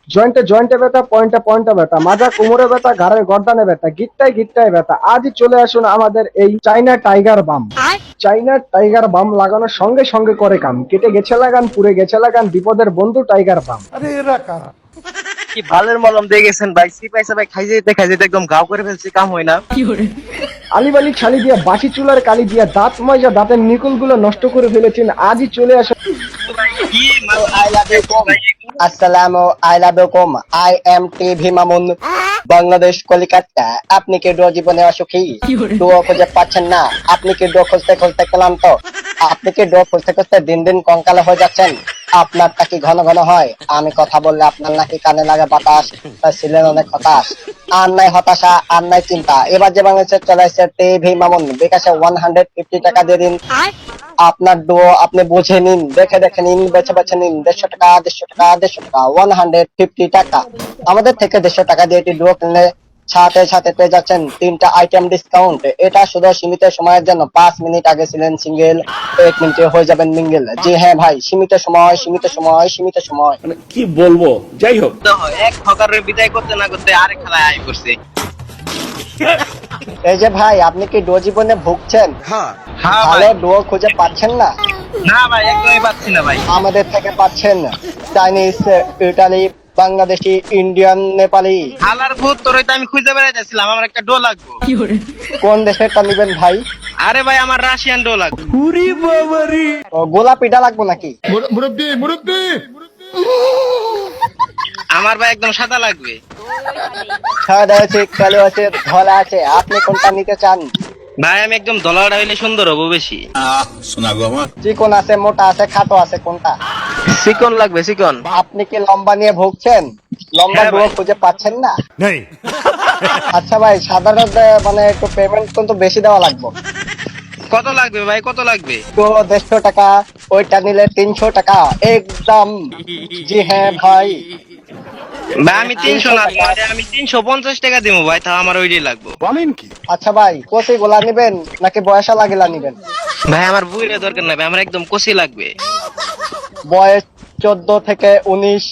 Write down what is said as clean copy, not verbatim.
জয়েন্টে জয়েন্টে ব্যথা, পয়েন্টে পয়েন্টে ব্যথা, মাজা কোমরে ব্যথা, ঘাড়ের গর্দানে ব্যথা, গিট্টায় গিট্টায় ব্যথা। আজই চলে আসুন আমাদের এই চাইনা টাইগার বাম। চাইনা টাইগার বাম লাগানোর সঙ্গে সঙ্গে করে কাম। কেটে গেছে লাগান, পুড়ে গেছে লাগান, বিপদের বন্ধু টাইগার বাম। কি ভালের মলম দিয়ে গেছেন ভাই, সিপাই সাপাই খাই যেতে একদম গাও করে ফেলছি, কাম হয় না। আলিবালি ছালি দিয়া, বাসি চুলার কালি দিয়া, দাঁত ময়জা দাঁতের নিকুল গুলো নষ্ট করে ফেলেছেন। আজই চলে আসুন। কি আসসালামু আলাইকুম। I am TV Mamun, Bangladesh Kolkata. আপনি কি ডো জীবনে অসুখী? ডো খুঁজে পাচ্ছেন না? আপনি কি ডো খুঁজতে খুঁজতে ক্লান্ত? আপনি কি ডো খুঁজতে খুঁজতে দিন দিন কঙ্কালে হয়ে যাচ্ছেন? আপনারটা কি ঘন ঘন হয়? আমি কথা বললে আপনার নাকি কানে লাগে বাতাস? ছিলেন অনেক হতাশ। আর নাই হতাশা, আর নাই চিন্তা। এবার যে বাংলাদেশে চলে আসছে টিভি মামুন, বিকাশে 150 টাকা দিয়ে দিন। আপনার ডো আপনি বুঝে নিন, দেখে দেখে নিন, বেছে বেছে নিন। 150 টাকা, 150 টাকা, 150 টাকা, 150 টাকা। আমাদের থেকে 150 টাকা দিয়ে এটি ডো কিনলে সাথে সাথে পেয়ে যাচ্ছেন 3টা আইটেম ডিসকাউন্ট। এটা শুধু সীমিত সময়ের জন্য। 5 মিনিট আগে ছিলেন সিঙ্গেল, 1 মিনিটে হয়ে যাবেন মিঙ্গেল। জি হ্যাঁ ভাই, সীমিত সময়, সীমিত সময়, সীমিত সময়। মানে কি বলবো, যাই হোক। এক ফকারের বিদায় করতে না করতে আরেক খেলায় আই করছে। এই যে ভাই, আপনি কি ডো জীবনে ভুগছেন? হ্যাঁ ভালো ভাই। ডো খুঁজে পাচ্ছেন না? না ভাই, একদমই পাচ্ছি না ভাই। আমাদের থেকে পাচ্ছেন Chinese, Italy, Bangladeshi, Indian, Nepali. হালার ভূত, তোর তো আমি খুঁজে বেড়াইতেছিলাম, আমার একটা ডো লাগবে। কোন দেশেরটা নিবেন ভাই? আরে ভাই, আমার রাশিয়ান ডো লাগবে। ও, গোলাপিটা লাগবে নাকি? আমার ভাই একদম সাদা লাগবে। সাদা আছে, কালো আছে, ধলা আছে। আপনি কোনটা নিতে চান? ভাই আমি একদম দলাটা হইলে সুন্দর হবো বেশি। চিকন আছে, মোটা আছে, খাটো আছে, কোনটা? চিকন লাগবে, চিকন। আপনি কি লম্বা নিয়ে ভুগছেন? লম্বা হ্যাঁ ডো ভাই। খুঁজে পাচ্ছেন না? আচ্ছা ভাই, সাধারণত মানে একটু পেমেন্ট কিন্তু বেশি দেওয়া লাগবে। কত লাগবে ভাই, কত লাগবে? তো 150 টাকা, ওইটা নিলে 300 টাকা একদম। জি হ্যাঁ ভাই। ভাই আমি 300 না, মানে আমি 350 টাকা দিব ভাই, তাও আমার ওইটাই লাগবে। আচ্ছা ভাই, কচি গোলা নিবেন নাকি বয়সা লাগিলা নিবেন? ভাই আমার বুইড়া দরকার নাই ভাই, আমার একদম কষি লাগবে। বয়স 14 থেকে 19,